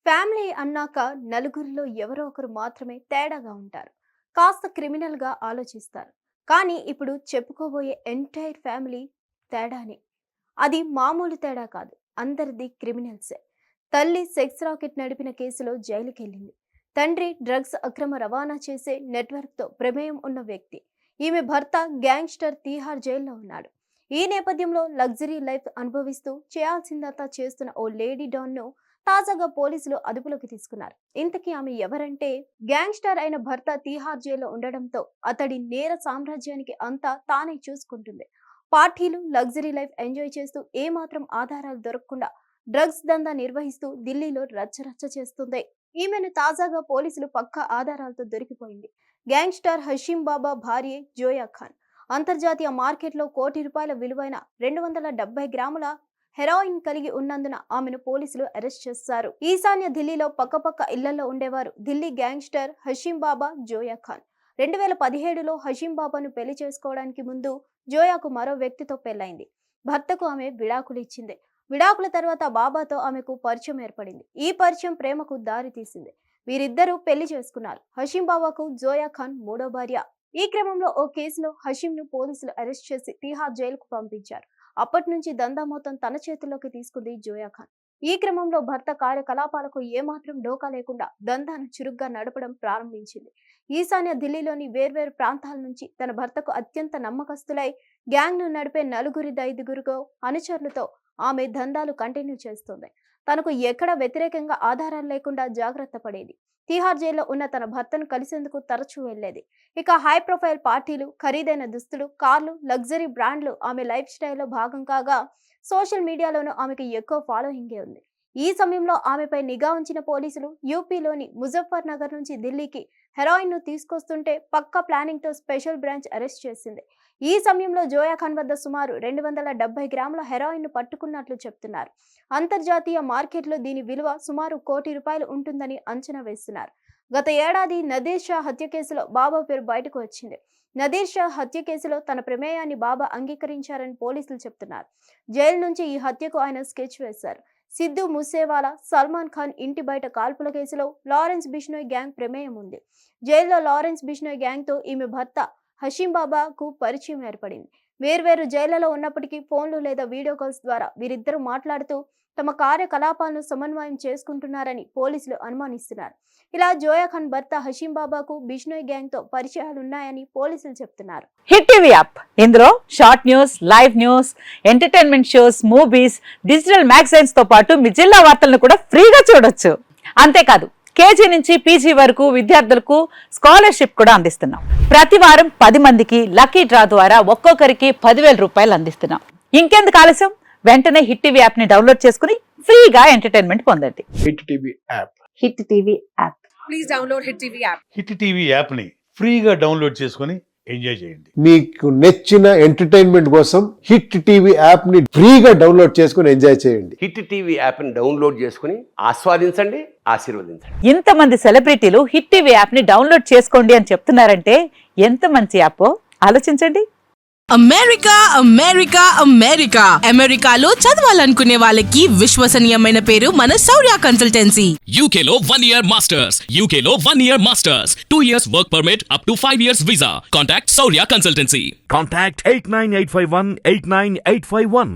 Family అన్నాక నలుగురిలో ఎవరో ఒకరు మాత్రమే తేడాగా ఉంటారు. కాస్త క్రిమినల్‌గా ఆలోచిస్తారు. కానీ ఇప్పుడు చెప్పుకోబోయే ఎంటైర్ ఫ్యామిలీ తేడానే. అది మామూలు తేడా కాదు. అందరిది క్రిమినల్సే. తల్లి సెక్స్ రాకెట్ నడిపిన కేసులో జైలుకెళ్ళింది. తండ్రి డ్రగ్స్ అక్రమ రవాణా చేసే నెట్వర్క్‌తో ప్రమేయం ఉన్న వ్యక్తి. ఈమె భర్త గ్యాంగ్‌స్టర్ తీహార్ జైల్లో ఉన్నాడు. ఈ నేపథ్యంలో లగ్జరీ లైఫ్ అనుభవిస్తూ చేయాల్సిందంతా చేస్తున్న ఓ లేడీ డాన్‌ను తాజాగా పోలీసులు అదుపులోకి తీసుకున్నారు. ఇంతకీ ఆమె ఎవరంటే, గ్యాంగ్స్టర్ అయిన భర్త తీహార్ జైల్లో ఉండడంతో అతడి నేర సామ్రాజ్యానికి అంతా తానే చూసుకుంటుంది. పార్టీలు, లగ్జరీ లైఫ్ ఎంజాయ్ చేస్తూ ఏమాత్రం ఆధారాలు దొరకకుండా డ్రగ్స్ దందా నిర్వహిస్తూ ఢిల్లీలో రచ్చరచ్చ చేస్తుంది. ఈమెను తాజాగా పోలీసులు పక్కా ఆధారాలతో దొరికిపోయింది. గ్యాంగ్స్టర్ హషీం బాబా భార్య జోయా ఖాన్ అంతర్జాతీయ మార్కెట్లో ₹1,00,00,000 విలువైన 270 గ్రాముల హెరాయిన్ కలిగి ఉన్నందున ఆమెను పోలీసులు అరెస్ట్ చేశారు. ఈశాన్య ఢిల్లీలో పక్కపక్క ఇళ్లలో ఉండేవారు ఢిల్లీ గ్యాంగ్స్టర్ హషీం బాబా, జోయా ఖాన్. 2017లో హషీం బాబాను పెళ్లి చేసుకోవడానికి ముందు జోయాకు మరో వ్యక్తితో పెళ్లైంది. భర్తకు ఆమె విడాకులు ఇచ్చింది. విడాకుల తర్వాత బాబాతో ఆమెకు పరిచయం ఏర్పడింది. ఈ పరిచయం ప్రేమకు దారి తీసింది. వీరిద్దరూ పెళ్లి చేసుకున్నారు. హషీం బాబాకు జోయా ఖాన్ మూడో భార్య. ఈ క్రమంలో ఓ కేసులో హషీంను పోలీసులు అరెస్ట్ చేసి తీహార్ జైలుకు పంపించారు. అప్పటి నుంచి దందా మొత్తం తన చేతుల్లోకి తీసుకుంది జోయా ఖాన్. ఈ క్రమంలో భర్త కార్యకలాపాలకు ఏమాత్రం డోకా లేకుండా దందాను చురుగ్గా నడపడం ప్రారంభించింది. ఈశాన్య ఢిల్లీలోని వేర్వేరు ప్రాంతాల నుంచి తన భర్తకు అత్యంత నమ్మకస్తులై గ్యాంగ్ను నడిపే 4-5 అనుచరులతో ఆమె దందాలు కంటిన్యూ చేస్తుంది. తనకు ఎక్కడ వ్యతిరేకంగా ఆధారాలు లేకుండా జాగ్రత్త పడేది. తీహార్ జైల్లో ఉన్న తన భర్తను కలిసేందుకు తరచూ వెళ్లేది. ఇక హై ప్రొఫైల్ పార్టీలు, ఖరీదైన దుస్తులు, కార్లు, లగ్జరీ బ్రాండ్లు ఆమె లైఫ్ స్టైల్లో భాగం కాగా సోషల్ మీడియాలోనూ ఆమెకు ఎక్కువ ఫాలోయింగే ఉంది. ఈ సమయంలో ఆమెపై నిఘా ఉంచిన పోలీసులు యూపీలోని ముజఫర్ నగర్ నుంచి ఢిల్లీకి హెరాయిన్ను తీసుకొస్తుంటే పక్కా ప్లానింగ్తో స్పెషల్ బ్రాంచ్ అరెస్ట్ చేసింది. ఈ సమయంలో జోయా ఖాన్ వద్ద సుమారు 270 గ్రాముల హెరాయిన్ను పట్టుకున్నట్లు చెప్తున్నారు. అంతర్జాతీయ మార్కెట్లో దీని విలువ సుమారు ₹1,00,00,000 ఉంటుందని అంచనా వేస్తున్నారు. గత ఏడాది నదీర్ షా హత్య కేసులో బాబా పేరు బయటకు వచ్చింది. నదీర్ షా హత్య కేసులో తన ప్రమేయాన్ని బాబా అంగీకరించారని పోలీసులు చెప్తున్నారు. జైలు నుంచి ఈ హత్యకు ఆయన స్కెచ్ వేశారు. సిద్ధు మూసేవాలా, సల్మాన్ ఖాన్ ఇంటి బయట కాల్పుల కేసులో లారెన్స్ బిష్నోయ్ గ్యాంగ్ ప్రమేయం ఉంది. జైల్లో లారెన్స్ బిష్నోయ్ గ్యాంగ్తో ఈమె భర్త హషీం బాబాకు పరిచయం ఏర్పడింది. వేర్వేరు జైళ్లలో ఉన్నప్పటికీ ఫోన్లు లేదా వీడియో కాల్స్ ద్వారా వీరిద్దరూ మాట్లాడుతూ తమ కార్యకలాపాలను సమన్వయం చేసుకుంటున్నారని పోలీసులు అనుమానిస్తున్నారు. ఇలా జోయా ఖాన్ భర్త హషీం బాబాకు బిష్నోయ్ గ్యాంగ్ తో పరిచయాలున్నాయని పోలీసులు చెప్తున్నారు. హిట్ టీవీ యాప్, ఇందులో short news, live news, entertainment shows, movies, digital magazines తో పాటు మీ జిల్లా వార్తలను కూడా ఫ్రీగా చూడొచ్చు. అంతేకాదు, కేజీ నుంచి పీజీ వరకు విద్యార్థులకు స్కాలర్షిప్ కూడా అందిస్తున్నాం. ప్రతి వారం 10 మందికి లక్కీ డ్రా ద్వారా ఒక్కొక్కరికి ₹10,000 అందిస్తున్నాం. ఇంకెందుకు ఆలస్యం, వెంటనే హిట్ టీవీ యాప్ ని డౌన్లోడ్ చేసుకుని ఫ్రీగా ఎంటర్టైన్మెంట్ పొందండి. Hit TV app. Hit TV app. Please download hit TV app. Hit TV app ని ఫ్రీగా డౌన్లోడ్ చేసుకుని ఎంజాయ్ చేయండి. మీకు నచ్చిన ఎంటర్టైన్మెంట్ కోసం హిట్ టీవీ యాప్ ని ఫ్రీగా డౌన్లోడ్ చేసుకుని ఎంజాయ్ చేయండి. హిట్ టీవీ యాప్ ని డౌన్లోడ్ చేసుకుని ఆస్వాదించండి, ఆశీర్వదించండి. ఇంతమంది సెలబ్రిటీలు హిట్ టీవీ యాప్ ని డౌన్లోడ్ చేసుకోండి అని చెప్తున్నారంటే ఎంత మంచి యాప్ ఆలోచించండి. అమెరికా అమెరికా అమెరికా అమెరికాలో చదవాలనుకునే వాళ్ళకి విశ్వసనీయమైన పేరు మన శౌర్య కన్సల్టెన్సీ. UK లో 1 year masters. UK లో 1 year masters. 2 years work permit up to 5 years visa. Contact Saurya Consultancy. Contact 89851 89851.